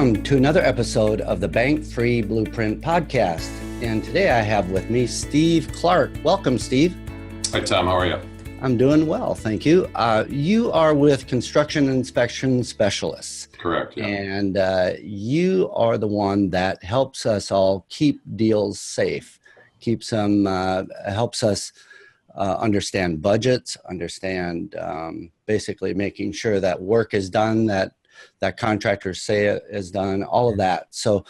Welcome to another episode of the Bank Free Blueprint podcast. And today I have with me Steve Clark. Welcome, Steve. Hi, Tom. How are you? I'm doing well, thank you. You are with Construction Inspection Specialists. Correct. Yeah. And you are the one that helps us all keep deals safe, helps us understand budgets, understand basically making sure that work is done, that contractors say it is done, all of that. So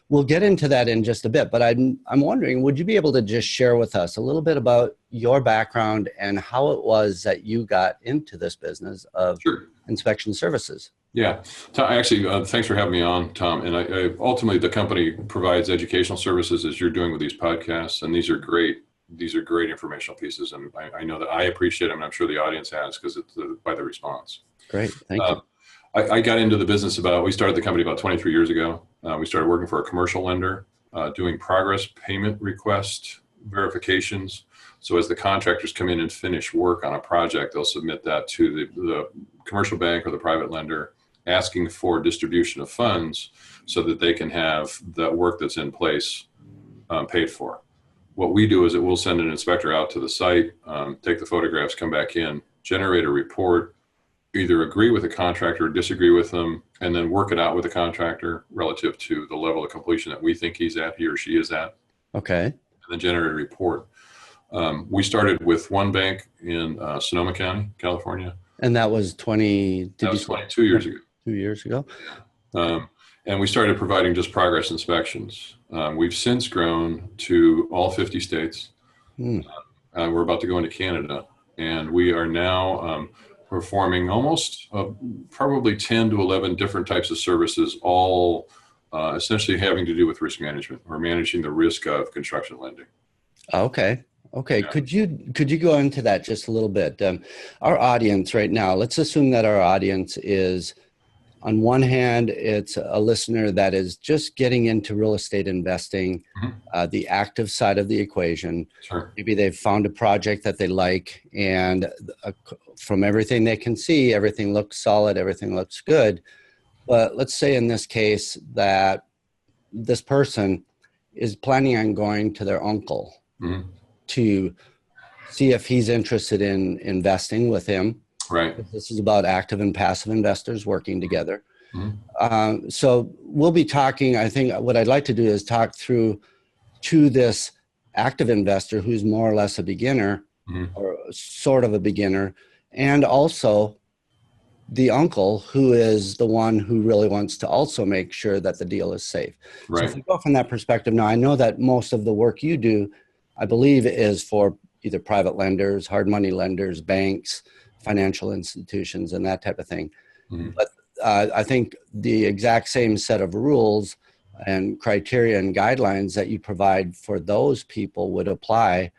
we'll get into that in just a bit, but I'm wondering, would you be able to just share with us a little bit about your background and how it was that you got into this business of inspection services? Yeah. Actually, thanks for having me on, Tom. And I ultimately, the company provides educational services as you're doing with these podcasts, and these are great. These are great informational pieces, and I know that I appreciate them, and I'm sure the audience has because it's by the response. Great. Thank you. I got into the business we started the company about 23 years ago. We started working for a commercial lender, doing progress payment request verifications. So as the contractors come in and finish work on a project, they'll submit that to the commercial bank or the private lender, asking for distribution of funds so that they can have the work that's in place paid for. What we do is that we'll send an inspector out to the site, take the photographs, come back in, generate a report, either agree with the contractor or disagree with them, and then work it out with the contractor relative to the level of completion that we think he or she is at. Okay. And then generate a report. We started with one bank in Sonoma County, California. And that was 22 years ago. 2 years ago. And we started providing just progress inspections. We've since grown to all 50 states. We're about to go into Canada, and we are now performing almost probably 10 to 11 different types of services, all essentially having to do with risk management or managing the risk of construction lending. Okay. Yeah. Could you go into that just a little bit? Our audience right now, let's assume that our audience is, on one hand, it's a listener that is just getting into real estate investing, the active side of the equation. Sure. Maybe they've found a project that they like, and from everything they can see, everything looks solid, everything looks good. But let's say in this case that this person is planning on going to their uncle to see if he's interested in investing with him. Right. This is about active and passive investors working together. So we'll be talking, I think what I'd like to do is talk through to this active investor who's more or less a beginner or sort of a beginner, and also the uncle who is the one who really wants to also make sure that the deal is safe. Right. So if we go from that perspective, now I know that most of the work you do, I believe, is for either private lenders, hard money lenders, banks, financial institutions, and that type of thing. But I think the exact same set of rules and criteria and guidelines that you provide for those people would apply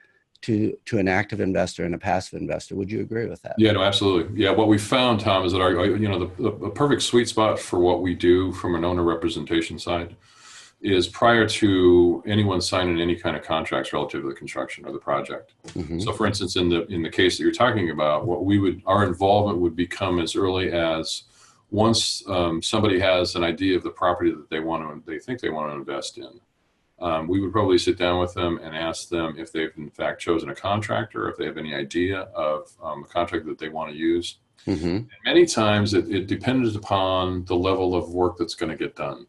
to an active investor and a passive investor. Would you agree with that? Yeah, no, absolutely. Yeah, what we found, Tom, is that the perfect sweet spot for what we do from an owner representation side is prior to anyone signing any kind of contracts relative to the construction or the project. So for instance, in the case that you're talking about, our involvement would become as early as once somebody has an idea of the property that they think they want to invest in. We would probably sit down with them and ask them if they've in fact chosen a contractor, or if they have any idea of a contractor that they want to use. And many times it depends upon the level of work that's going to get done.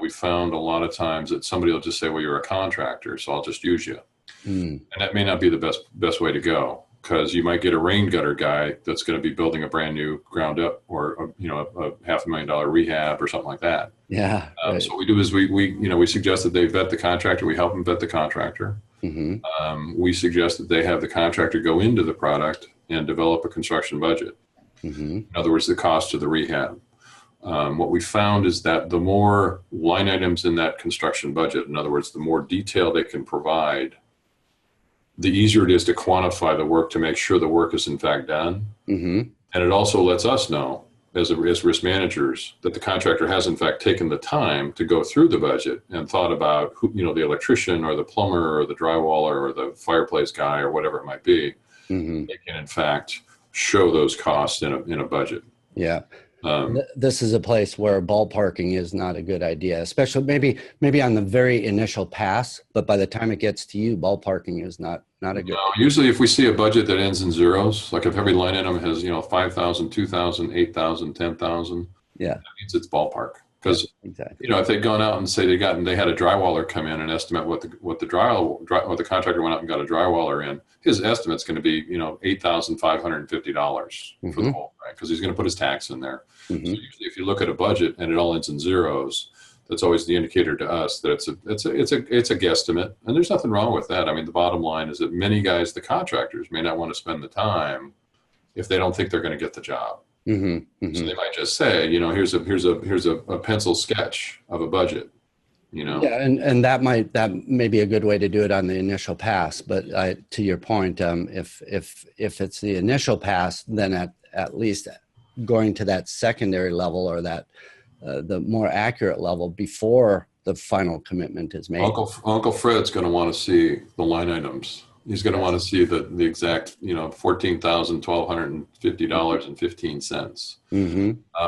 We found a lot of times that somebody will just say, well, you're a contractor, so I'll just use you. And that may not be the best way to go, because you might get a rain gutter guy that's going to be building a brand new ground up, or a $500,000 rehab or something like that. Yeah. Right. So what we do is we suggest that they vet the contractor. We help them vet the contractor. We suggest that they have the contractor go into the product and develop a construction budget. In other words, the cost of the rehab. What we found is that the more line items in that construction budget, in other words, the more detail they can provide, the easier it is to quantify the work to make sure the work is in fact done. And it also lets us know as risk managers that the contractor has in fact taken the time to go through the budget and thought about the electrician or the plumber or the drywaller or the fireplace guy or whatever it might be. They can in fact show those costs in a budget. Yeah. This is a place where ballparking is not a good idea, especially maybe on the very initial pass, but by the time it gets to you, ballparking is not a good. No, usually if we see a budget that ends in zeros, like if every line item has, 5,000, 2,000, 8,000, 10,000, yeah, that means it's ballpark. Because exactly. if they'd gone out and say they had a drywaller come in and estimate what the contractor went out and got a drywaller in, his estimate's going to be $8,550 for the whole, right? Because he's going to put his tax in there. So usually if you look at a budget and it all ends in zeros, that's always the indicator to us that it's a guesstimate, and there's nothing wrong with that. I mean, the bottom line is that many guys, the contractors, may not want to spend the time if they don't think they're going to get the job. So they might just say, here's a pencil sketch of a budget, Yeah, and that may be a good way to do it on the initial pass. But to your point, if it's the initial pass, then at least going to that secondary level or that the more accurate level before the final commitment is made. Uncle Fred's going to want to see the line items. He's going to want to see the exact, $14,150.15.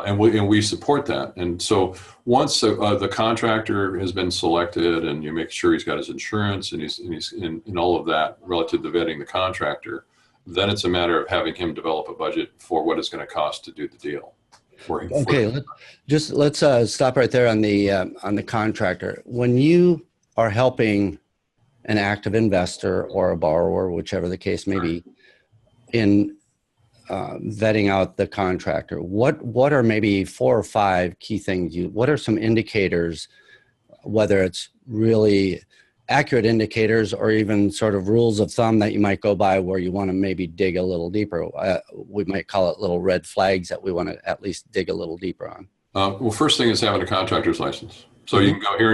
And we support that. And so once the contractor has been selected and you make sure he's got his insurance and he's in all of that relative to vetting the contractor, then it's a matter of having him develop a budget for what it's going to cost to do the deal. Let's stop right there on the contractor. When you are helping an active investor or a borrower, whichever the case may be, in vetting out the contractor, what are maybe 4 or 5 key things what are some indicators, whether it's really accurate indicators or even sort of rules of thumb that you might go by where you want to maybe dig a little deeper? We might call it little red flags that we want to at least dig a little deeper on. Well, first thing is having a contractor's license. So you can go here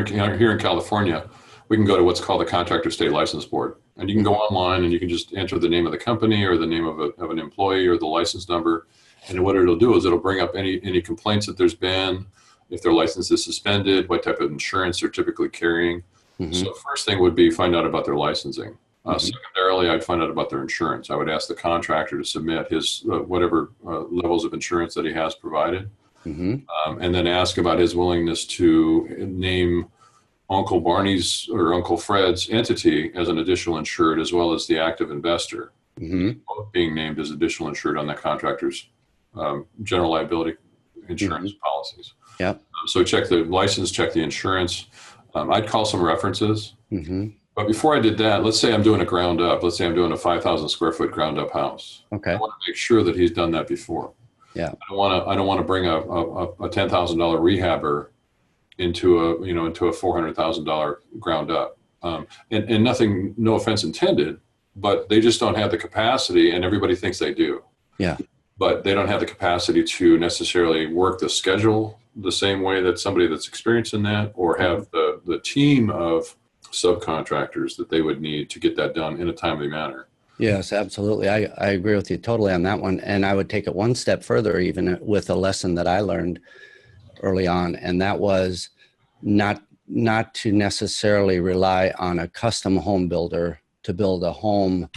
in California, we can go to what's called the Contractor State License Board. And you can go online and you can just enter the name of the company or the name of an employee or the license number. And what it'll do is it'll bring up any complaints that there's been, if their license is suspended, what type of insurance they're typically carrying. So first thing would be find out about their licensing. Secondarily, I'd find out about their insurance. I would ask the contractor to submit his whatever levels of insurance that he has provided. And then ask about his willingness to name Uncle Barney's or Uncle Fred's entity as an additional insured, as well as the active investor, both being named as additional insured on that contractor's general liability insurance policies. So check the license, check the insurance. I'd call some references. But before I did that, let's say I'm doing a ground up. Let's say I'm doing a 5,000 square foot ground up house. I want to make sure that he's done that before. I don't want to bring a $10,000 rehabber into a $400,000 ground up, and nothing, no offense intended, but they just don't have the capacity, and everybody thinks they do. But they don't have the capacity to necessarily work the schedule the same way that somebody that's experienced in that, or have the team of subcontractors that they would need to get that done in a timely manner. Yes, absolutely. I agree with you totally on that one. And I would take it one step further, even with a lesson that I learned early on, and that was not to necessarily rely on a custom home builder to build a home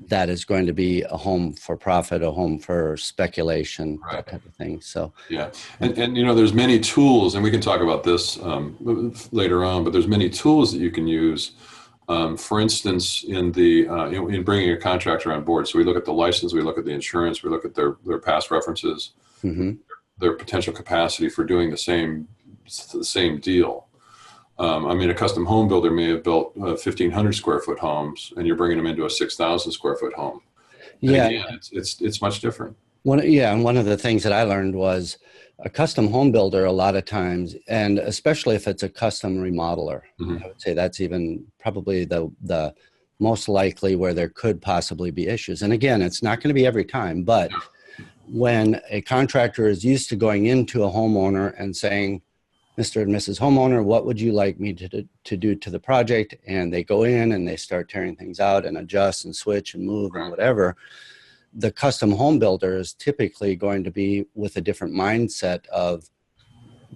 that is going to be a home for profit, a home for speculation, that type of thing. So and there's many tools, and we can talk about this later on, but there's many tools that you can use. For instance, in bringing a contractor on board. So we look at the license, we look at the insurance, we look at their past references, their potential capacity for doing the same deal. A custom home builder may have built 1,500 square foot homes, and you're bringing them into a 6,000 square foot home. And again, it's much different. And one of the things that I learned was a custom home builder a lot of times, and especially if it's a custom remodeler, I would say that's even probably the most likely where there could possibly be issues. And again, it's not going to be every time, but when a contractor is used to going into a homeowner and saying, Mr. and Mrs. Homeowner, what would you like me to do to the project? And they go in and they start tearing things out and adjust and switch and move and whatever. The custom home builder is typically going to be with a different mindset of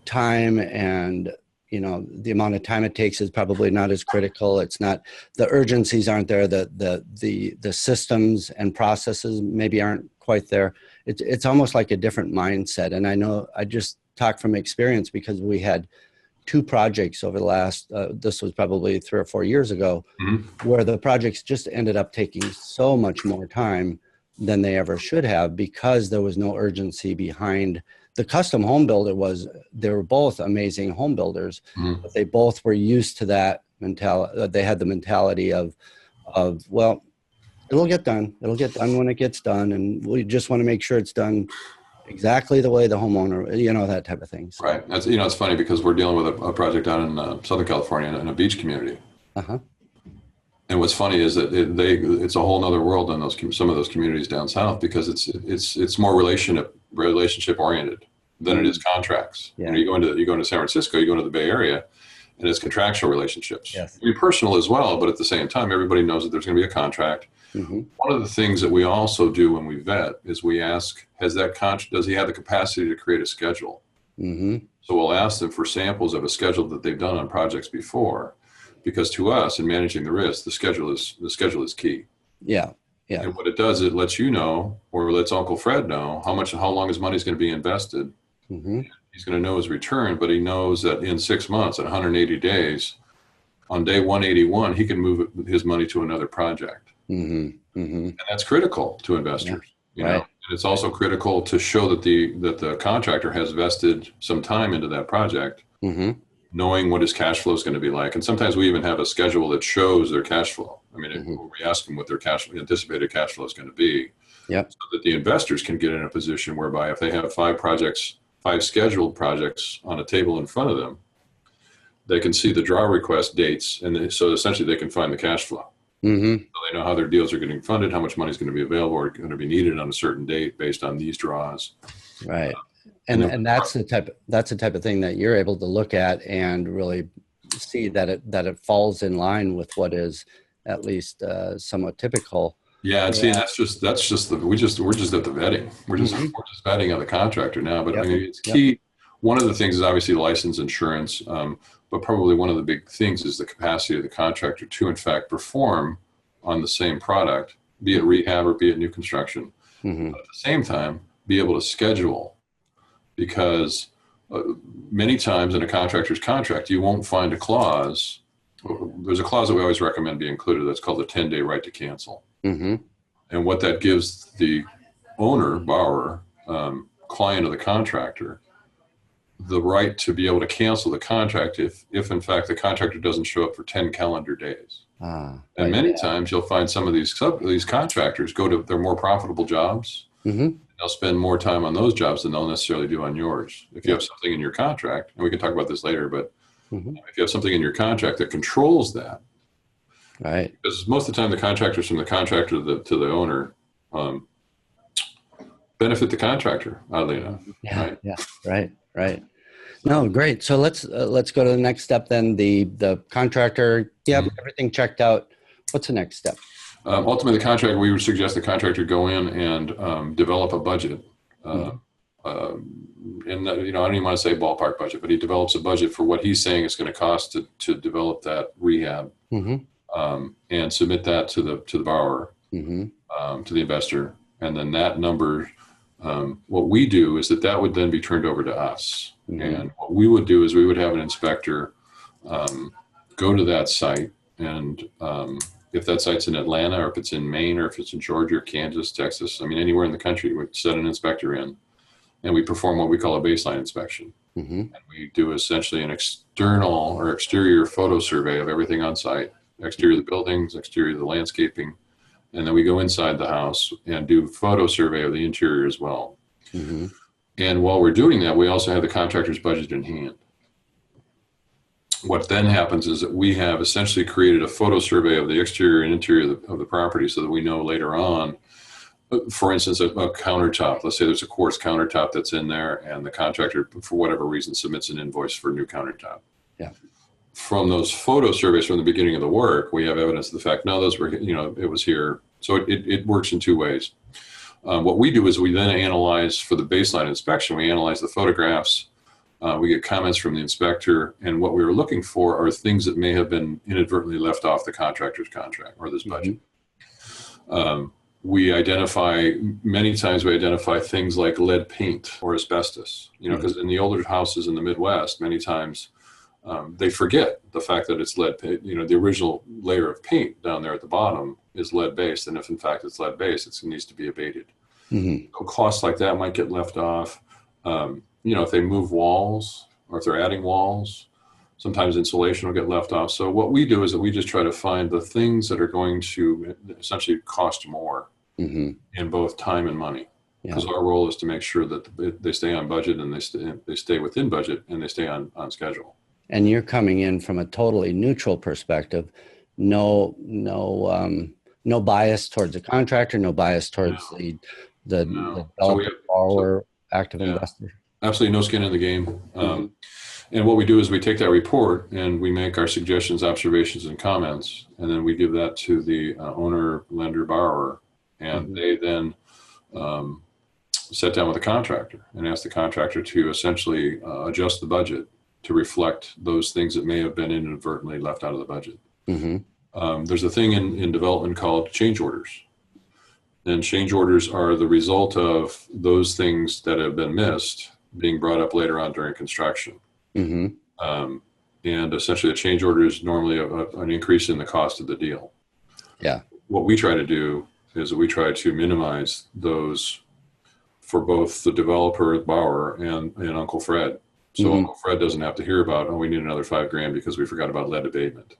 time, and the amount of time it takes is probably not as critical. It's not, the urgencies aren't there, the systems and processes maybe aren't quite there. it's almost like a different mindset. And I know I just talk from experience because we had 2 projects over the last, this was probably 3 or 4 years ago, where the projects just ended up taking so much more time than they ever should have because there was no urgency behind. The custom home builder they were both amazing home builders, but they both were used to that mentality. They had the mentality of, well, it'll get done. It'll get done when it gets done. And we just want to make sure it's done exactly the way the homeowner, you know, that type of thing. So. Right. That's, you know, it's funny because we're dealing with a project down in Southern California in a beach community. And what's funny is that it's a whole nother world in some of those communities down south because it's more relationship oriented than it is contracts. Yeah. You know, you go into San Francisco, you go into the Bay Area, and it's contractual relationships. Yes. I mean, personal as well, but at the same time, everybody knows that there's going to be a contract. One of the things that we also do when we vet is we ask, does he have the capacity to create a schedule? So we'll ask them for samples of a schedule that they've done on projects before, because to us in managing the risk, the schedule is key. Yeah. And what it does, it lets you know, or lets Uncle Fred know how long his money is going to be invested. He's going to know his return, but he knows that in 6 months, at 180 days, on day 181, he can move his money to another project. And that's critical to investors. You know, and it's also critical to show that the contractor has vested some time into that project, knowing what his cash flow is going to be like. And sometimes we even have a schedule that shows their cash flow. I mean, we ask them what their anticipated cash flow is going to be, so that the investors can get in a position whereby if they have 5 scheduled projects on a table in front of them, they can see the draw request dates, and so essentially they can find the cash flow. So they know how their deals are getting funded, how much money is going to be available or going to be needed on a certain date based on these draws. Right. And that's the type of thing that you're able to look at and really see that it falls in line with what is at least somewhat typical. Yeah, and see, we're just at the vetting. We're just vetting on the contractor now. But I mean, it's key. One of the things is obviously license, insurance, but probably one of the big things is the capacity of the contractor to, in fact, perform on the same product, be it rehab or be it new construction. But at the same time, be able to schedule, because many times in a contractor's contract, you won't find a clause. There's a clause that we always recommend be included that's called the 10-day right to cancel. And what that gives the owner, borrower, client of the contractor, the right to be able to cancel the contract if in fact the contractor doesn't show up for 10 calendar days. And many times you'll find some of these contractors go to their more profitable jobs. They'll spend more time on those jobs than they'll necessarily do on yours. If you have something in your contract, and we can talk about this later, but if you have something in your contract that controls that, right? Because most of the time the contractors from the contractor to the owner benefit the contractor, oddly enough. Right. No, great. So let's go to the next step then. The contractor, everything checked out. What's the next step? Ultimately, the contractor, we would suggest the contractor go in and develop a budget. And I don't even want to say ballpark budget, but he develops a budget for what he's saying it's going to cost to develop that rehab, and submit that to the borrower, to the investor, and then that number. What we do is that would then be turned over to us. And what we would do is we would have an inspector go to that site, and if that site's in Atlanta, or if it's in Maine, or if it's in Georgia, Kansas, Texas, I mean, anywhere in the country, we'd set an inspector in, and we perform what we call a baseline inspection. And we do essentially an external or exterior photo survey of everything on site, exterior of the buildings, exterior of the landscaping. And then we go inside the house and do photo survey of the interior as well. And while we're doing that, we also have the contractor's budget in hand. What then happens is that we have essentially created a photo survey of the exterior and interior of the property, so that we know later on, for instance, a countertop. Let's say there's a quartz countertop that's in there, and the contractor, for whatever reason, submits an invoice for a new countertop. From those photo surveys from the beginning of the work, we have evidence of the fact, no, those were, it was here. So it works in 2 ways. What we do is we then analyze, for the baseline inspection, we analyze the photographs, we get comments from the inspector, and what we were looking for are things that may have been inadvertently left off the contractor's contract or this budget. many times we identify things like lead paint or asbestos, because in the older houses in the Midwest, many times they forget the fact that it's lead paint. The original layer of paint down there at the bottom is lead based. And if in fact it's lead based, it needs to be abated. Costs like that might get left off. If they move walls or if they're adding walls, sometimes insulation will get left off. So what we do is that we just try to find the things that are going to essentially cost more in both time and money. Because our role is to make sure that they stay on budget and they stay within budget and they stay on schedule. And you're coming in from a totally neutral perspective, no bias towards the contractor, no bias towards the developer, borrower, active investor. Absolutely no skin in the game. And what we do is we take that report and we make our suggestions, observations, and comments, and then we give that to the owner, lender, borrower, and they then sit down with the contractor and ask the contractor to essentially adjust the budget to reflect those things that may have been inadvertently left out of the budget. There's a thing in development called change orders. And change orders are the result of those things that have been missed being brought up later on during construction. And essentially a change order is normally an increase in the cost of the deal. What we try to do is we try to minimize those for both the developer, the borrower, and Uncle Fred. So Uncle Fred doesn't have to hear about, we need another $5,000 because we forgot about lead abatement.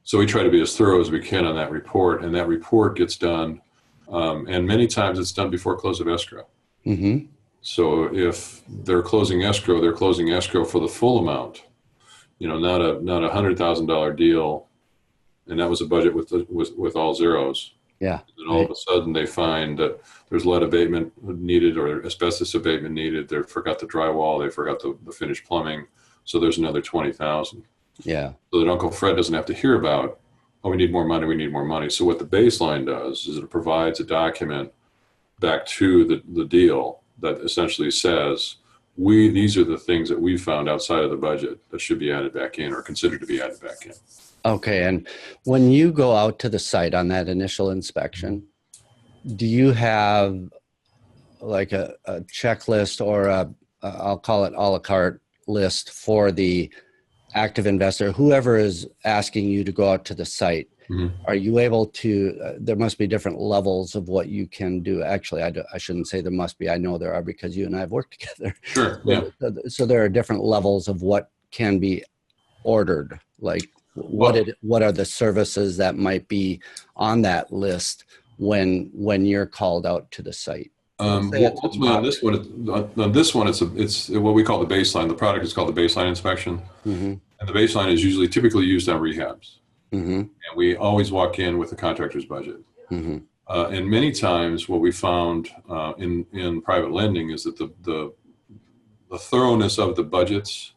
So we try to be as thorough as we can on that report, and that report gets done, and many times it's done before close of escrow. So if they're closing escrow for the full amount, not a $100,000 deal, and that was a budget with all zeros. And then all of a sudden they find that there's lead abatement needed or asbestos abatement needed. They forgot the drywall. They forgot the finished plumbing. So there's another $20,000. So that Uncle Fred doesn't have to hear about, we need more money. We need more money. So what the baseline does is it provides a document back to the deal that essentially says, these are the things that we found outside of the budget that should be added back in or considered to be added back in. Okay. And when you go out to the site on that initial inspection, do you have like a checklist or I'll call it a la carte list for the active investor, whoever is asking you to go out to the site? Are you able to, there must be different levels of what you can do. Actually, I shouldn't say there must be. I know there are because you and I have worked together. So there are different levels of what can be ordered. Like what are the services that might be on that list when you're called out to the site? Ultimately on this one, it's what we call the baseline. The product is called the baseline inspection. And the baseline is typically used on rehabs. And we always walk in with the contractor's budget. And many times what we found in private lending is that the thoroughness of the budgets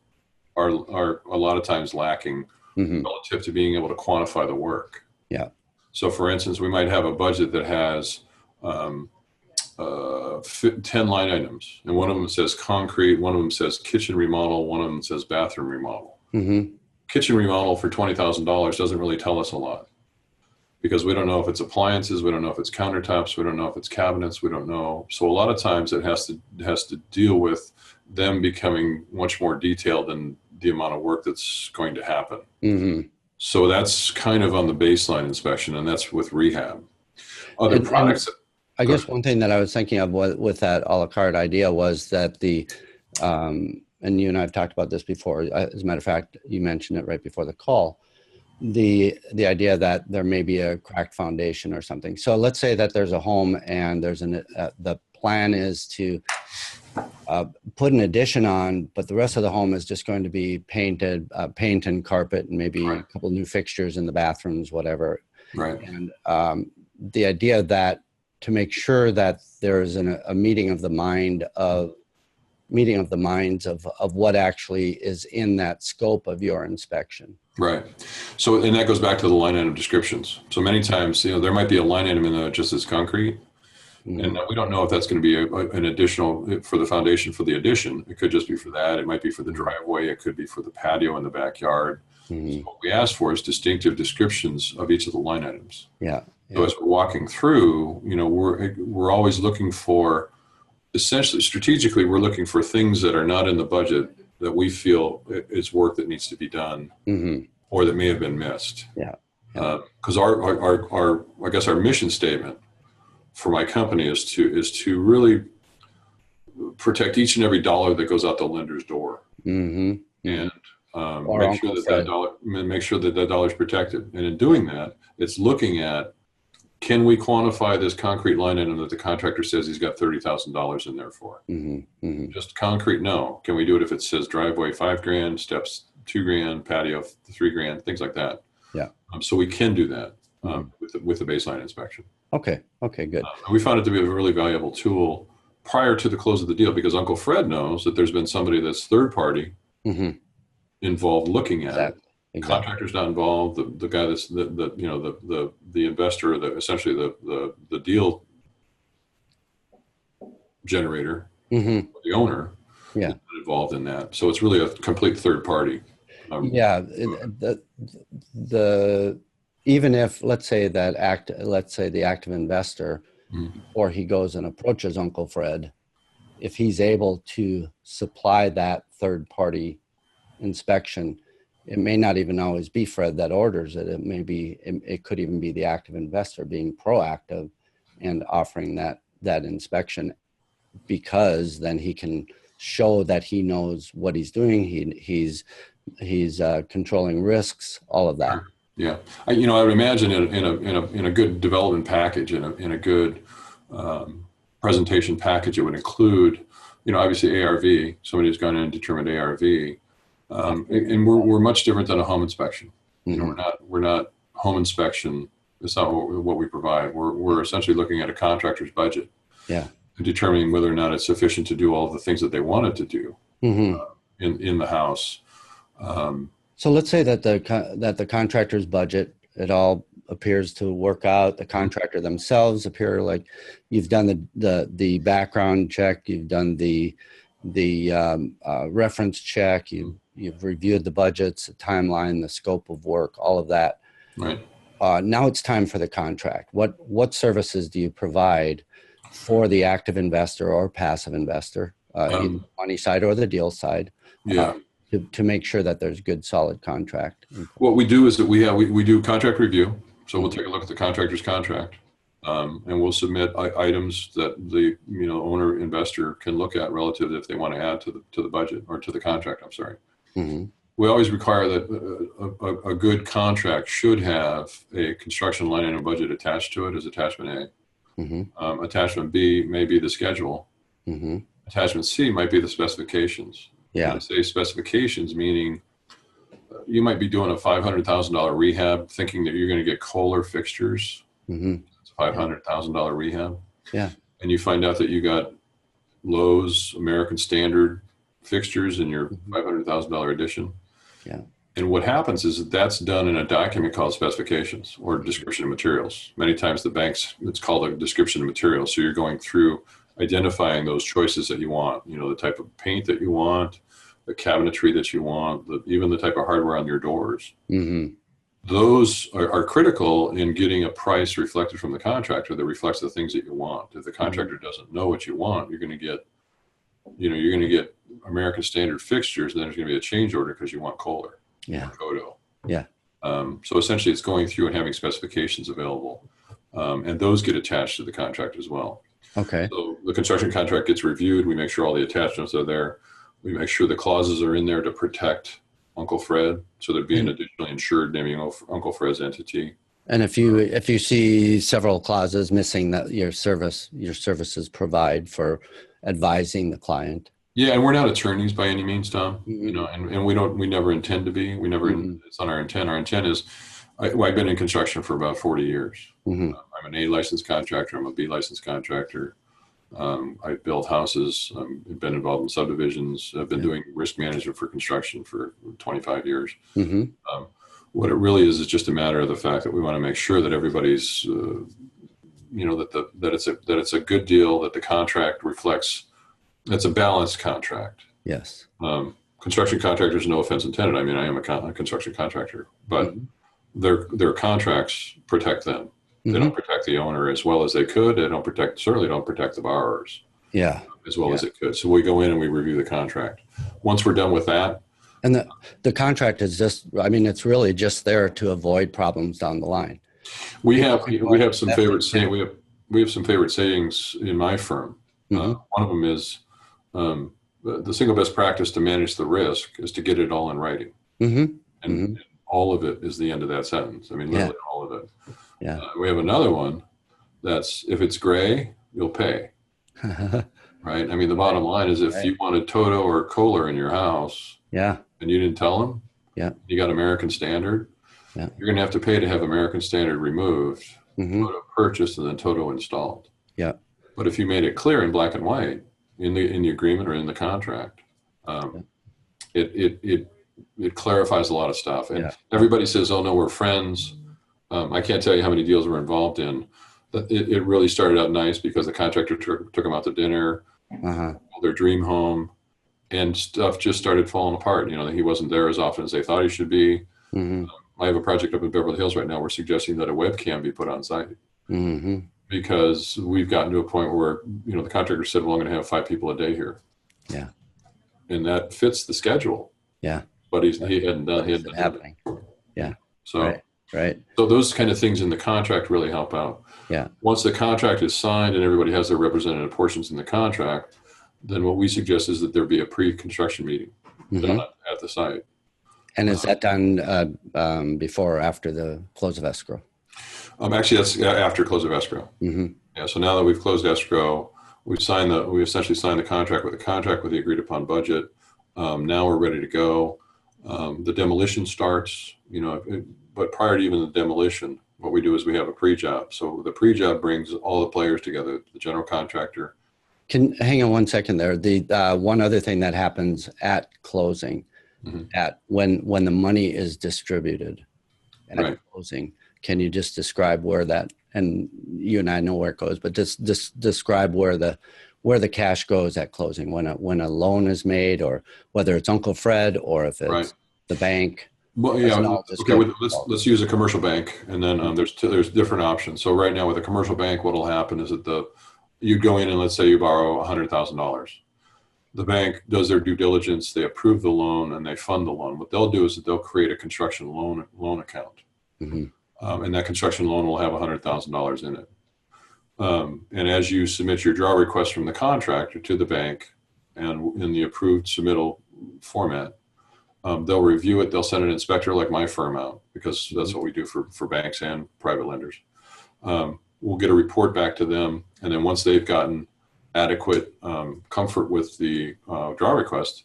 are a lot of times lacking relative to being able to quantify the work. So for instance, we might have a budget that has 10 line items, and one of them says concrete, one of them says kitchen remodel, one of them says bathroom remodel. Kitchen remodel for $20,000 doesn't really tell us a lot because we don't know if it's appliances, we don't know if it's countertops, we don't know if it's cabinets, we don't know. So a lot of times it has to deal with them becoming much more detailed than the amount of work that's going to happen. So that's kind of on the baseline inspection, and that's with rehab. Other products. I guess one thing that I was thinking of with that a la carte idea was that and you and I have talked about this before. As a matter of fact, you mentioned it right before the call, the idea that there may be a cracked foundation or something. So let's say that there's a home and there's the plan is to put an addition on, but the rest of the home is just going to be painted, paint and carpet, and maybe a couple new fixtures in the bathrooms, whatever. And the idea that to make sure that there is a meeting of the minds of what actually is in that scope of your inspection. So, and that goes back to the line item descriptions. So many times, there might be a line item in there just as concrete, and we don't know if that's going to be an additional for the foundation for the addition. It could just be for that. It might be for the driveway. It could be for the patio in the backyard. So what we ask for is distinctive descriptions of each of the line items. So as we're walking through, we're always looking for, essentially, strategically, we're looking for things that are not in the budget that we feel is work that needs to be done, or that may have been missed. Because I guess our mission statement for my company is to really protect each and every dollar that goes out the lender's door, and make sure that dollar is protected. And in doing that, it's looking at, can we quantify this concrete line item that the contractor says he's got $30,000 in there for? Just concrete, no. Can we do it if it says driveway $5,000, steps $2,000, patio $3,000, things like that? So we can do that with the baseline inspection. Okay, good. We found it to be a really valuable tool prior to the close of the deal, because Uncle Fred knows that there's been somebody that's third party involved looking at it. Exactly. Contractor's not involved. The guy that's the investor, essentially the deal generator, the owner, is not involved in that. So it's really a complete third party. Even if, let's say the active investor, or he goes and approaches Uncle Fred, if he's able to supply that third party inspection, it may not even always be Fred that orders it. It could even be the active investor being proactive and offering that inspection, because then he can show that he knows what he's doing. He's controlling risks, all of that. Yeah, I would imagine in a good development package, in a good presentation package, it would include, obviously ARV. Somebody who's gone in and determined ARV, and we're much different than a home inspection. We're not home inspection. It's not what we provide. We're essentially looking at a contractor's budget, and determining whether or not it's sufficient to do all of the things that they wanted to do in the house. So let's say that the contractor's budget, it all appears to work out. The contractor themselves appear like you've done the background check, you've done the reference check, you've reviewed the budgets, the timeline, the scope of work, all of that. Right. Now it's time for the contract. What services do you provide for the active investor or passive investor, either the money side or the deal side? To make sure that there's good, solid contract. What we do is that we do contract review. So we'll take a look at the contractor's contract, and we'll submit items that the owner investor can look at relative if they want to add to the budget or to the contract. I'm sorry. We always require that a good contract should have a construction line item budget attached to it as attachment A. Attachment B may be the schedule. Attachment C might be the specifications. I say specifications, meaning you might be doing a $500,000 rehab, thinking that you're going to get Kohler fixtures. It's a $500,000 rehab. And you find out that you got Lowe's American Standard fixtures in your $500,000 edition. And what happens is that's done in a document called specifications or description of materials. Many times it's called a description of materials. So you're going through identifying those choices that you want, the type of paint that you want, the cabinetry that you want, even the type of hardware on your doors. Those are critical in getting a price reflected from the contractor that reflects the things that you want. If the contractor doesn't know what you want, you're going to get American Standard fixtures, and then there's going to be a change order because you want Kohler or Kodo. So essentially it's going through and having specifications available, and those get attached to the contract as well. So the construction contract gets reviewed. We make sure all the attachments are there. We make sure the clauses are in there to protect Uncle Fred. So there'd be an additionally insured naming Uncle Fred's entity. And if you see several clauses missing that your services provide for advising the client. And we're not attorneys by any means, Tom. And we never intend to be. It's not our intent. Our intent is, I've been in construction for about 40 years. I'm an A licensed contractor. I'm a B licensed contractor. I've built houses. I've been involved in subdivisions. I've been doing risk management for construction for 25 years. What it really is just a matter of the fact that we want to make sure that everybody's, that it's a good deal, that the contract reflects, it's a balanced contract. Construction contractors, no offense intended. I mean, I am a construction contractor, but their contracts protect them. They don't protect the owner as well as they could. They certainly don't protect the borrowers as well as it could. So we go in and we review the contract. Once we're done with that. And the contract is just, I mean, it's really just there to avoid problems down the line. We have some favorite sayings. We have some favorite sayings in my firm. One of them is the single best practice to manage the risk is to get it all in writing. And all of it is the end of that sentence. I mean, literally all of it. We have another one that's, if it's gray, you'll pay. Right? I mean, the bottom line is if you wanted Toto or Kohler in your house and you didn't tell them, you got American Standard, you're going to have to pay to have American Standard removed, Toto purchased, and then Toto installed. But if you made it clear in black and white in the agreement or in the contract, it clarifies a lot of stuff. And everybody says, "Oh no, we're friends." I can't tell you how many deals we're involved in. It really started out nice because the contractor took them out to dinner, their dream home, and stuff just started falling apart. You know, he wasn't there as often as they thought he should be. I have a project up in Beverly Hills right now. We're suggesting that a webcam be put on site because we've gotten to a point where, you know, the contractor said, well, I'm going to have 5 people a day here. And that fits the schedule. But he hadn't done it. Happening. So, so those kind of things in the contract really help out. Once the contract is signed and everybody has their representative portions in the contract, then what we suggest is that there be a pre-construction meeting done at the site. And is that done before or after the close of escrow? Actually, that's after close of escrow. So now that we've closed escrow, we essentially signed the contract with the agreed upon budget. Now we're ready to go. The demolition starts, you know, but prior to even the demolition, what we do is we have a pre-job. So the pre-job brings all the players together, the general contractor. Hang on one second there. The one other thing that happens at closing, at when the money is distributed at closing, can you just describe where that, and you and I know where it goes, but just describe where the cash goes at closing when a loan is made, or whether it's Uncle Fred or if it's the bank. Well, okay. Let's use a commercial bank, and then there's different options. So right now with a commercial bank, what'll happen is that you go in and let's say you borrow $100,000. The bank does their due diligence, they approve the loan, and they fund the loan. What they'll do is that they'll create a construction loan account, and that construction loan will have $100,000 in it. And as you submit your draw request from the contractor to the bank, and in the approved submittal format, they'll review it. They'll send an inspector like my firm out, because that's what we do for banks and private lenders. We'll get a report back to them, and then once they've gotten adequate comfort with the draw request,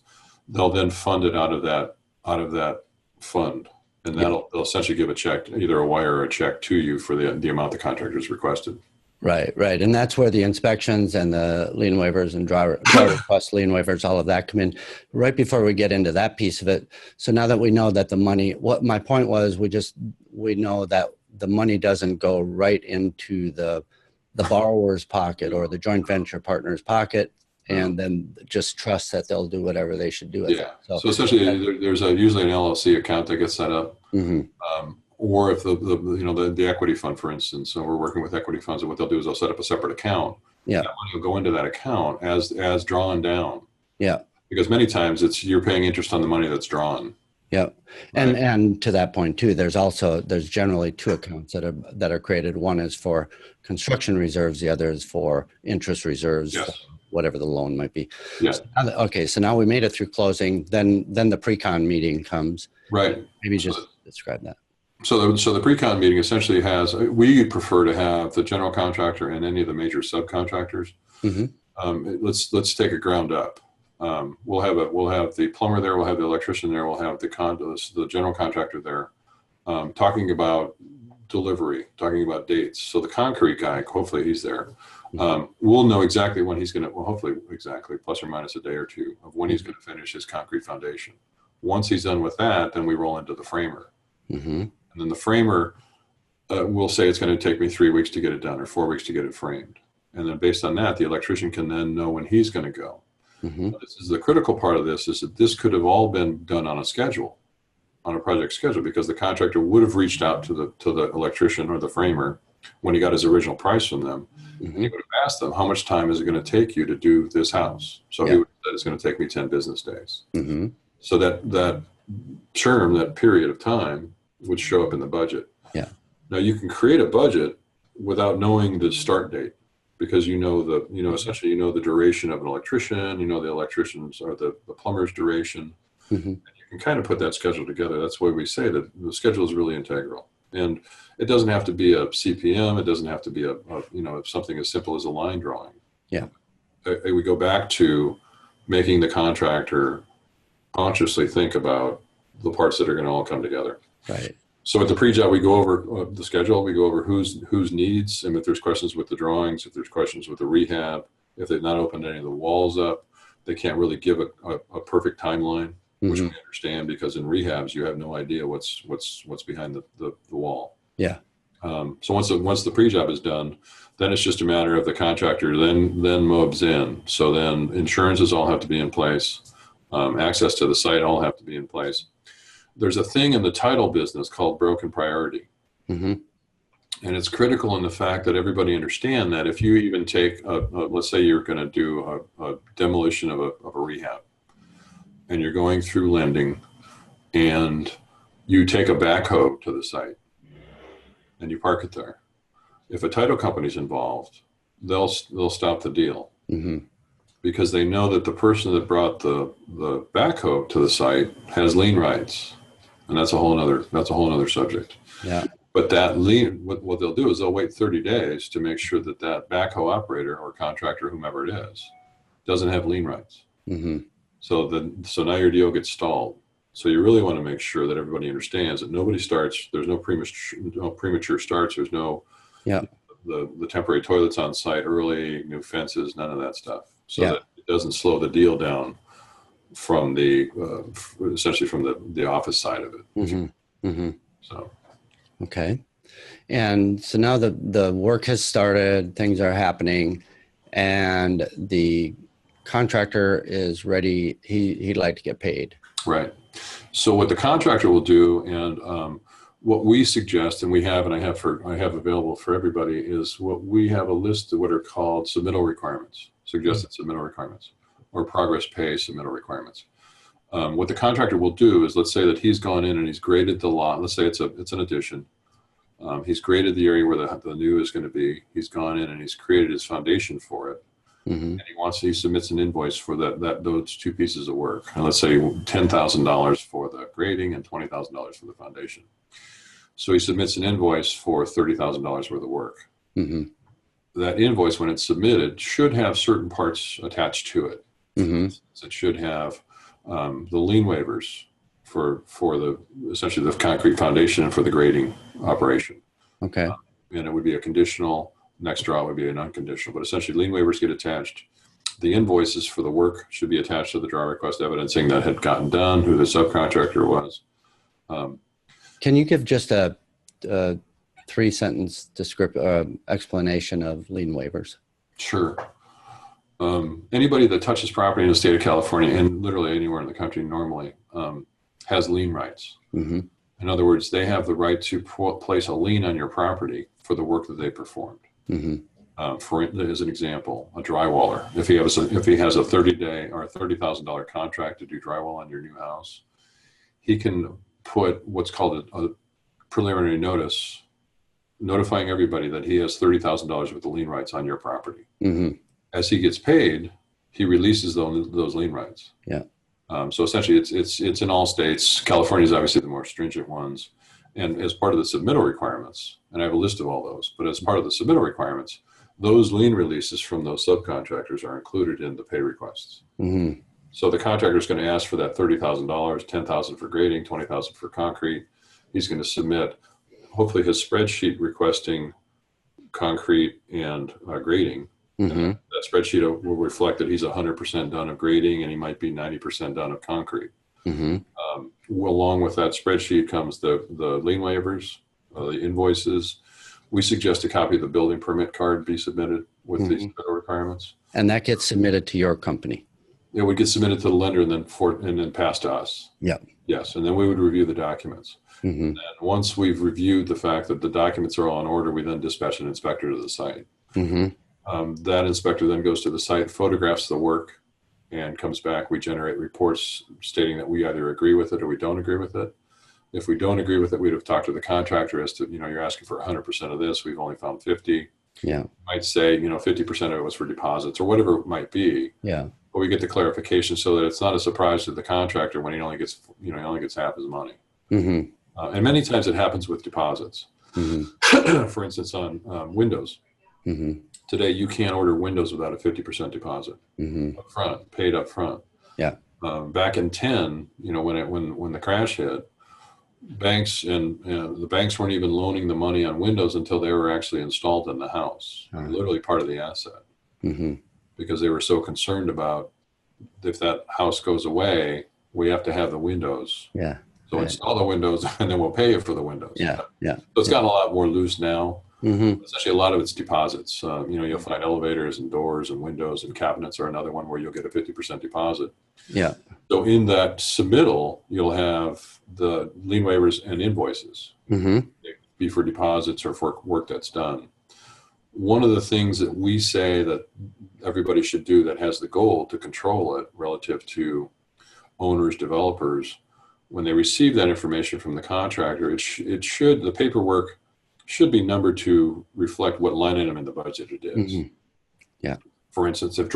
they'll then fund it out of that fund, and they'll essentially give a check, either a wire or a check to you for the amount the contractor's requested. Right. And that's where the inspections and the lien waivers and draw request lien waivers, all of that come in right before we get into that piece of it. So now that we know that the money, what my point was, we know that the money doesn't go right into the borrower's pocket or the joint venture partner's pocket, and then just trust that they'll do whatever they should do with it. So essentially there's usually an LLC account that gets set up. Or if the equity fund, for instance, so we're working with equity funds, and what they'll do is they'll set up a separate account. That money will go into that account as drawn down. Because many times you're paying interest on the money that's drawn. And to that point too, there's generally 2 accounts that are created. One is for construction reserves, the other is for interest reserves, whatever the loan might be. So now we made it through closing. Then the pre-con meeting comes. Maybe just describe that. So the pre-con meeting essentially we prefer to have the general contractor and any of the major subcontractors. Let's take it ground up. We'll have the plumber there, we'll have the electrician there, we'll have the general contractor there, talking about delivery, talking about dates. So the concrete guy, hopefully he's there. We'll know exactly when he's going to, hopefully exactly, plus or minus a day or two of when he's going to finish his concrete foundation. Once he's done with that, then we roll into the framer. And then the framer will say it's going to take me 3 weeks to get it done or 4 weeks to get it framed. And then based on that, the electrician can then know when he's going to go. This is the critical part of this, is that this could have all been done on a project schedule, because the contractor would have reached out to the electrician or the framer when he got his original price from them. Mm-hmm. He would have asked them, how much time is it going to take you to do this house? So he would have said, it's going to take me 10 business days. Mm-hmm. So that term, that period of time would show up in the budget. Yeah. Now you can create a budget without knowing the start date, because essentially the duration of an electrician, the electrician's or the plumber's duration. Mm-hmm. You can kind of put that schedule together. That's why we say that the schedule is really integral. And it doesn't have to be a CPM. It doesn't have to be something as simple as a line drawing. Yeah. We go back to making the contractor consciously think about the parts that are going to all come together. Right. So at the pre-job, we go over the schedule. We go over whose needs, and if there's questions with the drawings, if there's questions with the rehab, if they've not opened any of the walls up, they can't really give a perfect timeline, which we understand, because in rehabs you have no idea what's behind the wall. Yeah. So once the pre-job is done, then it's just a matter of the contractor then mobs in. So then insurances all have to be in place. Access to the site all have to be in place. There's a thing in the title business called broken priority. Mm-hmm. And it's critical in the fact that everybody understand that if you even take, let's say you're going to do a demolition of a rehab, and you're going through lending, and you take a backhoe to the site, and you park it there. If a title company's involved, they'll stop the deal. Mm-hmm. Because they know that the person that brought the backhoe to the site has lien rights, and that's a whole other subject. Yeah. But that lien, what they'll do is they'll wait 30 days to make sure that backhoe operator or contractor, whomever it is, doesn't have lien rights. Mm-hmm. So now your deal gets stalled. So you really want to make sure that everybody understands that nobody starts. There's no premature starts. There's no the temporary toilets on site early, new fences, none of that stuff. So that it doesn't slow the deal down from essentially from the office side of it. Mm-hmm. Mm-hmm. So. Okay. And so now the work has started, things are happening, and the contractor is ready. He'd like to get paid. Right. So what the contractor will do, and what we suggest, and I have available for everybody, is we have a list of what are called submittal requirements, suggested submittal requirements, or progress pay submittal requirements. What the contractor will do is, let's say that he's gone in and he's graded the lot. Let's say it's an addition. He's graded the area where the new is going to be. He's gone in and he's created his foundation for it. Mm-hmm. And he submits an invoice for those two pieces of work. And let's say $10,000 for the grading and $20,000 for the foundation. So he submits an invoice for $30,000 worth of work. Mm-hmm. That invoice, when it's submitted, should have certain parts attached to it. Mm-hmm. It should have the lien waivers for essentially the concrete foundation and for the grading operation. Okay. And it would be a conditional. Next draw would be an unconditional, but essentially lien waivers get attached. The invoices for the work should be attached to the draw request, evidencing that had gotten done, who the subcontractor was. Can you give just a 3-sentence explanation of lien waivers? Sure. Anybody that touches property in the state of California, and literally anywhere in the country normally, has lien rights. Mm-hmm. In other words, they have the right to place a lien on your property for the work that they performed. Mm-hmm. As an example, a drywaller, if he has a 30-day or a $30,000 contract to do drywall on your new house, he can put what's called a preliminary notice, notifying everybody that he has $30,000 worth of lien rights on your property. Mm-hmm. As he gets paid, he releases those lien rights. Yeah. So essentially, it's in all states. California is obviously the more stringent ones. And as part of the submittal requirements, and I have a list of all those, but as part of the submittal requirements, those lien releases from those subcontractors are included in the pay requests. Mm-hmm. So the contractor is going to ask for that $30,000, $10,000 for grading, $20,000 for concrete. He's going to submit, hopefully, his spreadsheet requesting concrete and grading. Mm-hmm. And that spreadsheet will reflect that he's 100% done of grading, and he might be 90% done of concrete. Mm-hmm. Along with that spreadsheet comes the lien waivers, the invoices. We suggest a copy of the building permit card be submitted with these requirements. And that gets submitted to your company. It would get submitted to the lender and then passed to us. Yeah. Yes, and then we would review the documents. Mm-hmm. And once we've reviewed the fact that the documents are all in order, we then dispatch an inspector to the site. Mm-hmm. That inspector then goes to the site, photographs the work, and comes back. We generate reports stating that we either agree with it or we don't agree with it. If we don't agree with it, we'd have talked to the contractor as to, you're asking for 100% of this. We've only found 50. Yeah. Might say, 50% of it was for deposits or whatever it might be. Yeah. But we get the clarification so that it's not a surprise to the contractor when he only gets half his money. Mm-hmm. And many times it happens with deposits. Mm-hmm. For instance, on Windows. Mm-hmm. Today, you can't order Windows without a 50% deposit up front, paid up front. Yeah. Back in 10, when the crash hit, banks and the banks weren't even loaning the money on Windows until they were actually installed in the house, literally part of the asset, because they were so concerned about if that house goes away, we have to have the Windows. Yeah. So install the Windows and then we'll pay you for the Windows. Yeah. Yeah. So it's gotten a lot more loose now. Mm-hmm. Essentially, a lot of it's deposits. You'll find elevators and doors and windows and cabinets are another one where you'll get a 50% deposit. Yeah. So in that submittal, you'll have the lien waivers and invoices. Mm-hmm. Be for deposits or for work that's done. One of the things that we say that everybody should do that has the goal to control it relative to owners, developers, when they receive that information from the contractor, the paperwork should be numbered to reflect what line item in the budget it is. Mm-hmm. Yeah. For instance, if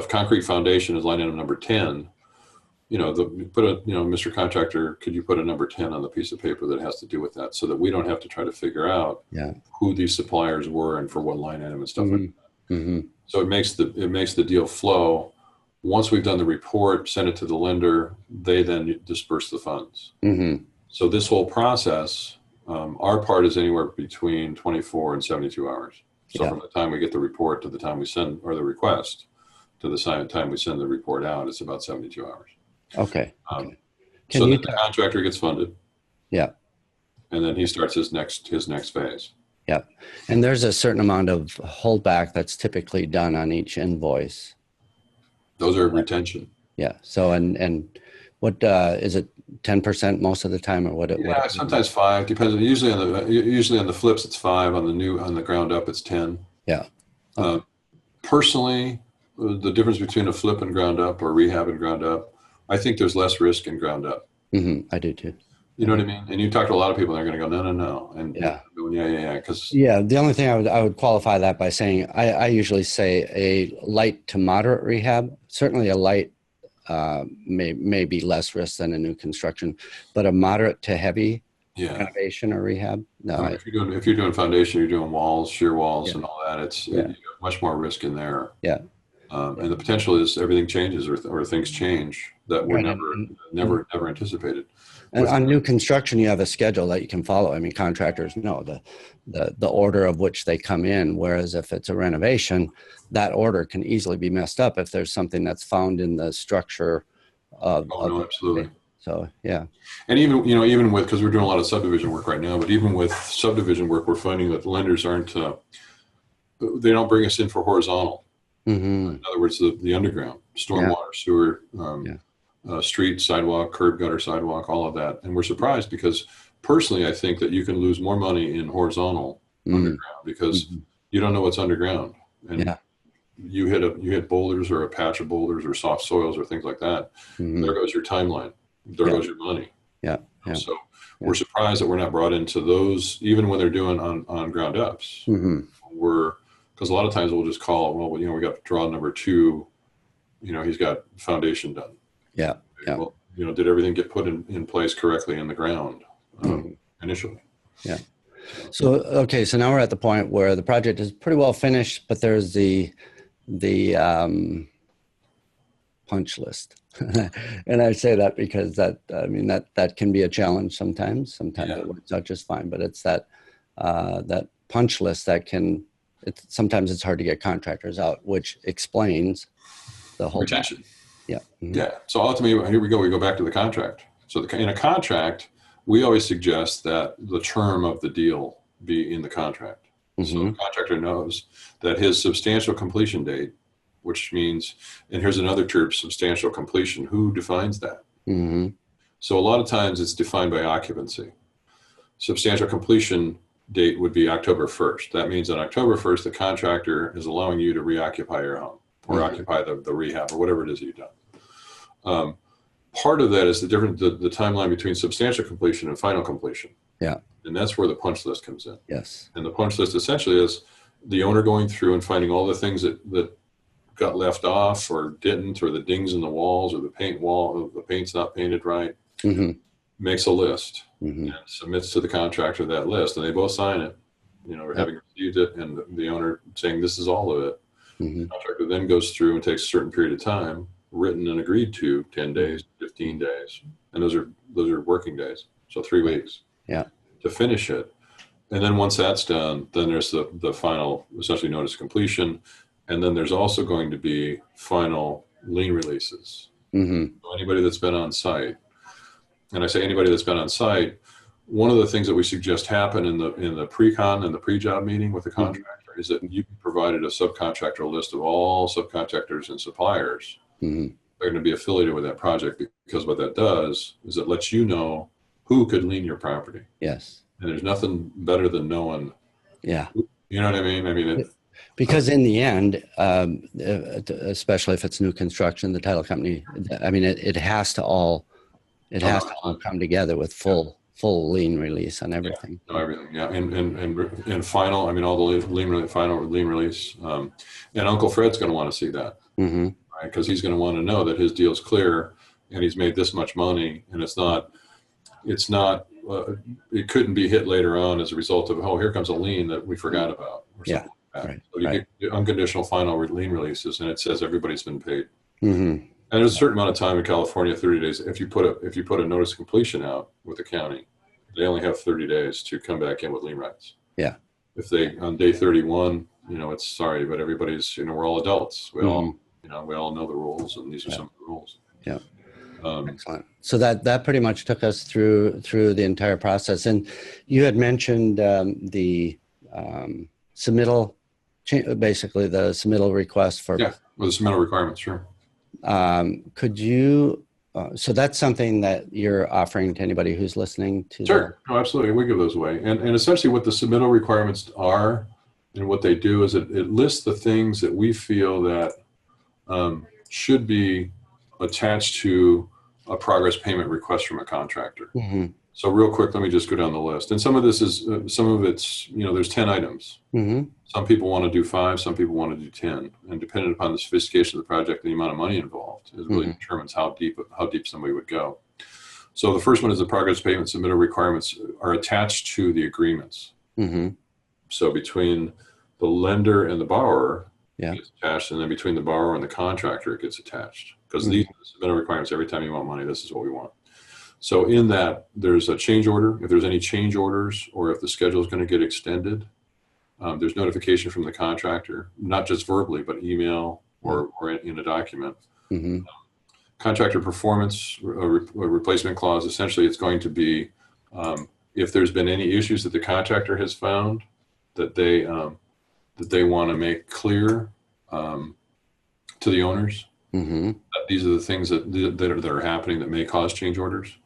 concrete foundation is line item number 10, Mr. Contractor, could you put a number 10 on the piece of paper that has to do with that so that we don't have to try to figure out who these suppliers were and for what line item and stuff like that. Mm-hmm. So it makes the deal flow. Once we've done the report, send it to the lender, they then disperse the funds. Mm-hmm. So this whole process, our part is anywhere between 24 and 72 hours. So from the time we get the report to the time we send, or the request, to the time we send the report out, it's about 72 hours. Okay. So that the contractor gets funded. Yeah. And then he starts his next phase. Yeah. And there's a certain amount of holdback that's typically done on each invoice. Those are retention. Yeah. So, and what, is it 10% most of the time or what? Yeah, sometimes 5, depends. Usually on the flips, it's 5. On the ground up, it's 10. Yeah. Personally, the difference between a flip and ground up or rehab and ground up, I think there's less risk in ground up. Mm-hmm. I do too. You know what I mean? And you talk to a lot of people and they're going to go, no. And yeah. The only thing I would qualify that by saying, I usually say a light to moderate rehab, certainly a light may be less risk than a new construction, but a moderate to heavy renovation or rehab. No, if you're doing foundation, you're doing walls, shear walls and all that, you have much more risk in there. Yeah. And the potential is everything changes or things change that were never anticipated. And on new construction, you have a schedule that you can follow. I mean, contractors know the order of which they come in, whereas if it's a renovation, that order can easily be messed up if there's something that's found in the structure of. Absolutely. So, yeah. And even with, because we're doing a lot of subdivision work right now, but even with subdivision work, we're finding that lenders they don't bring us in for horizontal. Mm-hmm. In other words, the underground, stormwater, sewer, street, sidewalk, curb, gutter, sidewalk, all of that. And we're surprised because personally, I think that you can lose more money in horizontal underground because you don't know what's underground. And you hit boulders or a patch of boulders or soft soils or things like that. There goes your timeline. There goes your money. Yeah. So we're surprised that we're not brought into those, even when they're doing on ground ups. Because a lot of times we'll just call, we got draw number 2, he's got foundation done. Yeah. Yeah. Well, did everything get put in place correctly in the ground initially? Yeah. So now we're at the point where the project is pretty well finished, but there's the punch list. And I say that because that can be a challenge sometimes. Sometimes it works out just fine, but it's that punch list that sometimes it's hard to get contractors out, which explains the whole retention. Yeah. Mm-hmm. Yeah. So ultimately, here we go. We go back to the contract. So in a contract, we always suggest that the term of the deal be in the contract. So the contractor knows that his substantial completion date, which means, and here's another term, substantial completion. Who defines that? So a lot of times it's defined by occupancy. Substantial completion date would be October 1st. That means on October 1st, the contractor is allowing you to reoccupy your home or occupy the rehab or whatever it is that you've done. Part of that is the timeline between substantial completion and final completion. Yeah. And that's where the punch list comes in. Yes. And the punch list essentially is the owner going through and finding all the things that got left off or didn't, or the dings in the walls, or the paint's not painted right. Makes a list and submits to the contractor that list, and they both sign it, or having received it, and the owner saying this is all of it. The contractor then goes through and takes a certain period of time, written and agreed to, 10 days, 15 days, and those are working days, so 3 weeks to finish it. And then once that's done, then there's the final, essentially notice of completion, and then there's also going to be final lien releases. So anybody that's been on site, and I say anybody that's been on site, one of the things that we suggest happen in the pre-con and the pre-job meeting with the contractor is that you provided a subcontractor list of all subcontractors and suppliers that are going to be affiliated with that project, because what that does is it lets you know who could lien your property. Yes. And there's nothing better than knowing. Yeah. You know what I mean? Because in the end, especially if it's new construction, the title company, it has to all come together with full lien release on everything. Everything, yeah, and final. All the final lien release, and Uncle Fred's going to want to see that, right? Because he's going to want to know that his deal's clear and he's made this much money, and it's not. It couldn't be hit later on as a result of, here comes a lien that we forgot about, or something like that. Right. So you get unconditional final lien releases, and it says everybody's been paid. And there's a certain amount of time in California, 30 days. If you put a notice of completion out with the county, they only have 30 days to come back in with lien rights. Yeah. If they on day 31, it's sorry, but everybody's, we're all adults. We all, we all know the rules, and these are some of the rules. Yeah. Excellent. So that pretty much took us through the entire process. And you had mentioned the submittal, basically the submittal request for. Yeah, well, the submittal requirements, sure. Could you, so that's something that you're offering to anybody who's listening to? Sure. No, absolutely. We give those away. And essentially what the submittal requirements are and what they do is it lists the things that we feel that should be attached to a progress payment request from a contractor. So real quick, let me just go down the list. And some of it's, there's 10 items. Some people want to do 5, some people want to do 10. And depending upon the sophistication of the project, the amount of money involved, it really determines how deep somebody would go. So the first one is the progress payment submittal requirements are attached to the agreements. So between the lender and the borrower, it gets attached, and then between the borrower and the contractor, it gets attached. Because these submittal requirements, every time you want money, this is what we want. So in that, there's a change order. If there's any change orders, or if the schedule is going to get extended, there's notification from the contractor, not just verbally, but email or in a document. Contractor performance replacement clause, essentially it's going to be if there's been any issues that the contractor has found that they want to make clear to the owners. That these are the things that are happening that may cause change orders.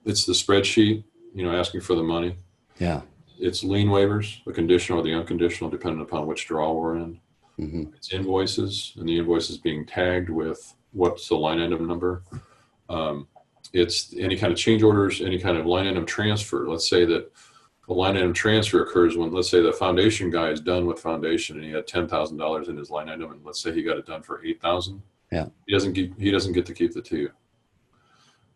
It's the spreadsheet, asking for the money. Yeah. It's lien waivers, the conditional or the unconditional, depending upon which draw we're in. It's invoices, and the invoices being tagged with what's the line item number. It's any kind of change orders, any kind of line item transfer. Let's say that a line item transfer occurs when, let's say, the foundation guy is done with foundation and he had $10,000 in his line item, and let's say he got it done for $8,000. Yeah. He doesn't get to keep the 2.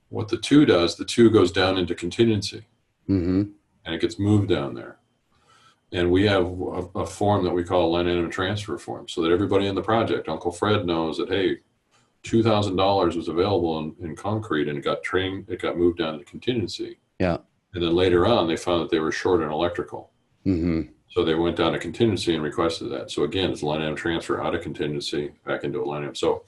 What the 2 does, the 2 goes down into contingency, and it gets moved down there. And we have a form that we call a line item transfer form, so that everybody in the project, Uncle Fred, knows that, hey, $2,000 was available in concrete, and it got moved down to contingency. Yeah. And then later on, they found that they were short on electrical. So they went down to contingency and requested that. So again, it's a line item transfer out of contingency back into a line item. So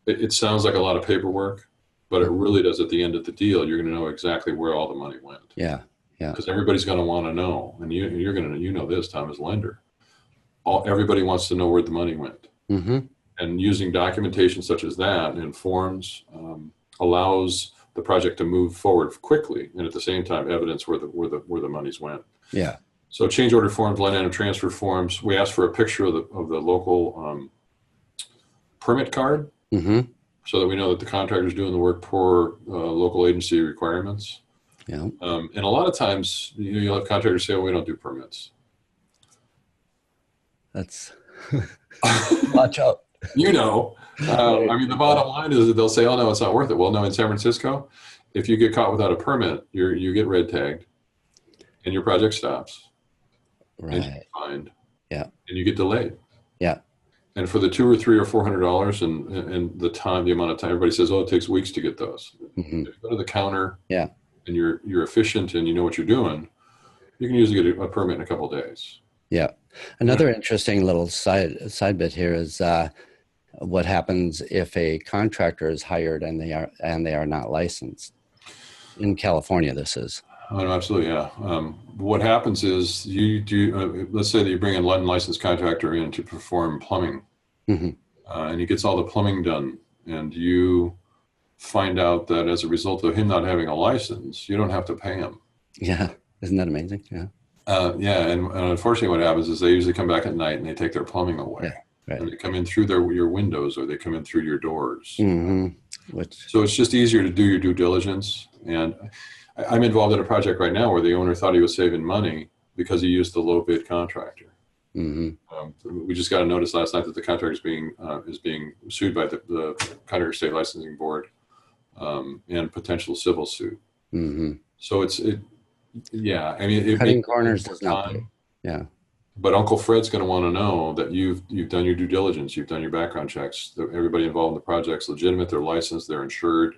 it sounds like a lot of paperwork, but it really does, at the end of the deal, you're going to know exactly where all the money went. Yeah. Yeah. Because everybody's going to want to know, and you're going to, this, Tom, as lender. Everybody wants to know where the money went. And using documentation such as that in forms allows the project to move forward quickly, and at the same time evidence where the monies went. Yeah. So change order forms, line item transfer forms. We ask for a picture of the local permit card, so that we know that the contractor is doing the work per local agency requirements. Yeah. And a lot of times, you'll have contractors say, "Oh, we don't do permits." That's watch out. I mean, the bottom line is that they'll say, "Oh no, it's not worth it." Well, no, in San Francisco, if you get caught without a permit, you get red tagged, and your project stops. Right. And you get fined. Yeah. And you get delayed. Yeah. And for the $200 or $300 or $400 and the amount of time, everybody says, "Oh, it takes weeks to get those." If you go to the counter, yeah, and you're efficient and you know what you're doing, you can usually get a permit in a couple of days. Yeah. Another interesting little side bit here is what happens if a contractor is hired and they are not licensed. In California, this is. Oh, absolutely, yeah. What happens is you do. Let's say that you bring an unlicensed contractor in to perform plumbing, and he gets all the plumbing done, and you find out that as a result of him not having a license, you don't have to pay him. Yeah, isn't that amazing? Yeah. Yeah, and unfortunately, what happens is they usually come back at night and they take their plumbing away. Yeah, right. And they come in through your windows, or they come in through your doors. So it's just easier to do your due diligence. And I'm involved in a project right now where the owner thought he was saving money because he used the low bid contractor. We just got a notice last night that the contractor is being sued by the Contractor State Licensing Board, and potential civil suit. So yeah. I mean, cutting corners does not pay. Yeah. But Uncle Fred's going to want to know that you've done your due diligence, you've done your background checks, that everybody involved in the project's legitimate, they're licensed, they're insured.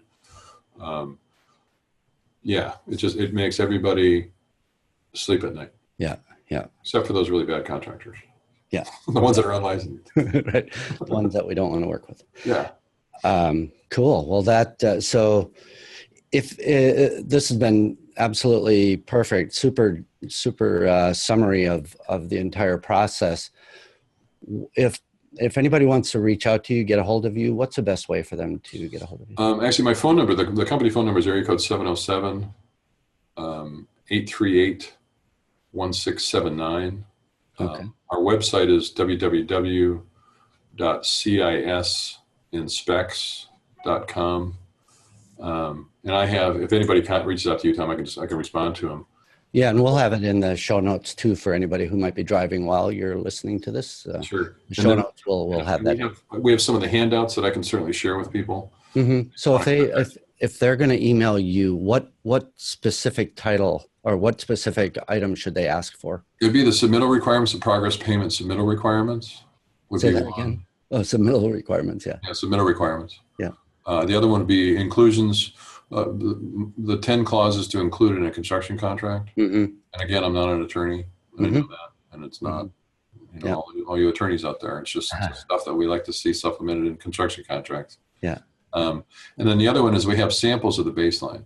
Yeah, it makes everybody sleep at night. Yeah, yeah. Except for those really bad contractors. Yeah. The ones that are unlicensed. Right. The ones that we don't want to work with. Yeah. Cool. Well, so if this has been absolutely perfect, super summary of the entire process. If anybody wants to reach out to you, get a hold of you, what's the best way for them to get a hold of you? Actually, my phone number, the company phone number is area code 707 838 1679. Okay. Our website is www.cisinspects.com. And I have, if anybody reaches out to you, Tom, I can respond to them. Yeah, and we'll have it in the show notes too for anybody who might be driving while you're listening to this. Sure. The show notes we'll have that. We have some of the handouts that I can certainly share with people. So if they're going to email you, what specific title or what specific item should they ask for? It'd be the submittal requirements, the progress payment submittal requirements. Say that again. Oh, submittal requirements. Yeah. Yeah, submittal requirements. Yeah. The other one would be inclusions. The 10 clauses to include in a construction contract. And again, I'm not an attorney, and I know that, and it's not, all you attorneys out there. It's just stuff that we like to see supplemented in construction contracts. Yeah. And then the other one is we have samples of the baseline.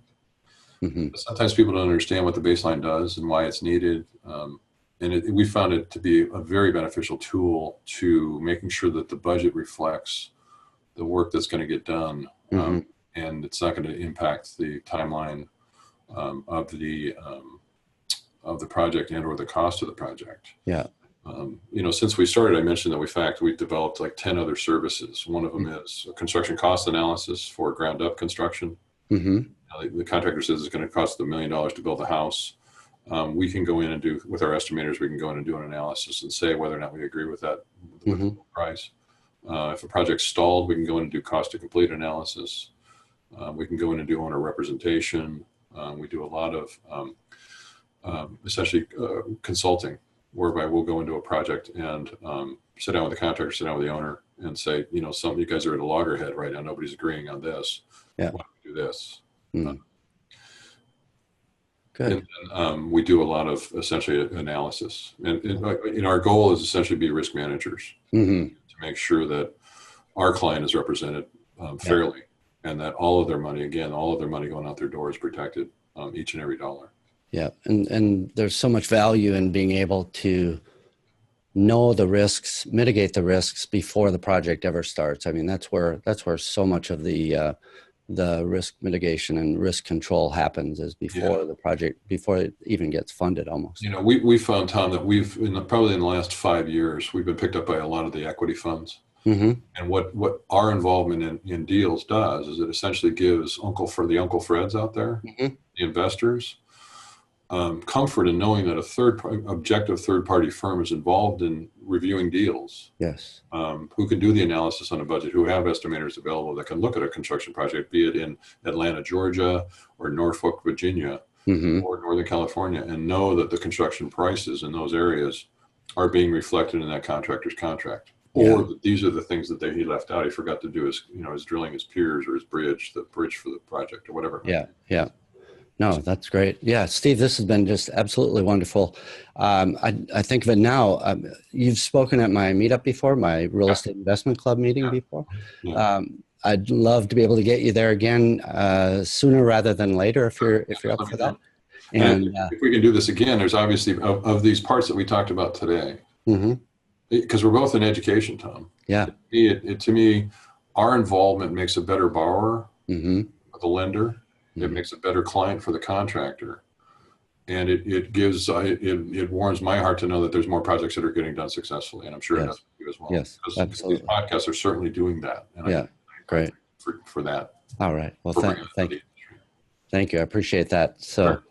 Sometimes people don't understand what the baseline does and why it's needed. And we found it to be a very beneficial tool to making sure that the budget reflects the work that's going to get done. And it's not going to impact the timeline of the project and or the cost of the project. Yeah. Since we started, I mentioned that we've developed like 10 other services. One of them is a construction cost analysis for ground up construction. The contractor says it's going to cost $1 million to build a house. We can go in and do, with our estimators, we can go in and do an analysis and say whether or not we agree with that with the price. If a project's stalled, we can go in and do cost to complete analysis. We can go in and do owner representation. We do a lot of essentially consulting, whereby we'll go into a project and sit down with the contractor, sit down with the owner, and say, some of you guys are at a loggerhead right now. Nobody's agreeing on this. Yeah. Why don't we do this? Good. And then, we do a lot of essentially analysis, and our goal is essentially be risk managers to make sure that our client is represented fairly. And that all of their money going out their door is protected, each and every dollar. Yeah. And there's so much value in being able to know the risks, mitigate the risks before the project ever starts. I mean, that's where so much of the the risk mitigation and risk control happens is before the project, before it even gets funded almost. We found, Tom, that probably in the last 5 years, we've been picked up by a lot of the equity funds. And what our involvement in deals does is it essentially gives the Uncle Freds out there, the investors, comfort in knowing that a objective third-party firm is involved in reviewing deals. Yes. Who can do the analysis on a budget, who have estimators available that can look at a construction project, be it in Atlanta, Georgia, or Norfolk, Virginia, or Northern California, and know that the construction prices in those areas are being reflected in that contractor's contract. Or that these are the things that he left out. He forgot to do his drilling, his piers, or his bridge, the bridge for the project, or whatever. Yeah. No, that's great. Yeah, Steve, this has been just absolutely wonderful. I think of it now. You've spoken at my meetup before, my real estate investment club meeting before. I'd love to be able to get you there again sooner rather than later if you're up for that. And if we can do this again, there's obviously of these parts that we talked about today. Because we're both in education, Tom. Yeah. To me, our involvement makes a better borrower for the lender. It makes a better client for the contractor. And it warms my heart to know that there's more projects that are getting done successfully. And I'm sure it does for you as well. Yes, absolutely. These podcasts are certainly doing that. And great. For that. All right. Well, thank you. Thank you. I appreciate that. So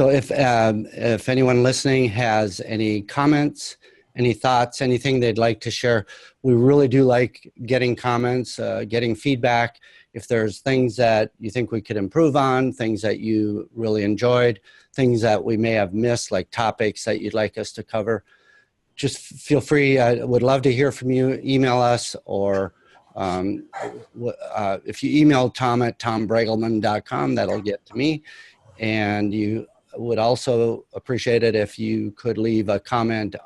if anyone listening has any comments, any thoughts, anything they'd like to share, we really do like getting comments, getting feedback. If there's things that you think we could improve on, things that you really enjoyed, things that we may have missed, like topics that you'd like us to cover, just feel free. I would love to hear from you. Email us, or if you email Tom at tombraeglemann.com, that'll get to me. And you would also appreciate it if you could leave a comment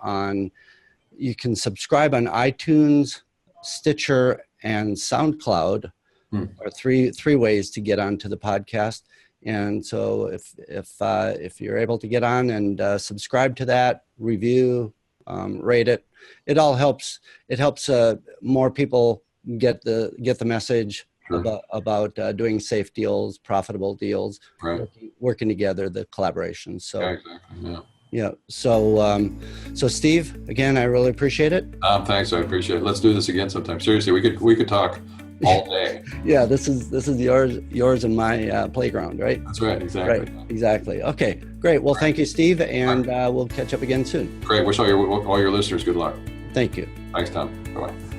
you can subscribe on iTunes, Stitcher, and SoundCloud. Are three ways to get onto the podcast. And so if you're able to get on and subscribe to that, review, rate it, it all helps. It helps more people get the message about doing safe deals, profitable deals, working together, the collaboration. So exactly. Yeah. So Steve, again, I really appreciate it. Thanks. I appreciate it. Let's do this again sometime. Seriously, we could talk all day. Yeah, this is yours and my playground, right? That's right. Exactly. Right. Exactly. Okay, great. Well, thank you, Steve, and we'll catch up again soon. Great. Wish all your listeners good luck. Thank you. Thanks, Tom. Bye-bye.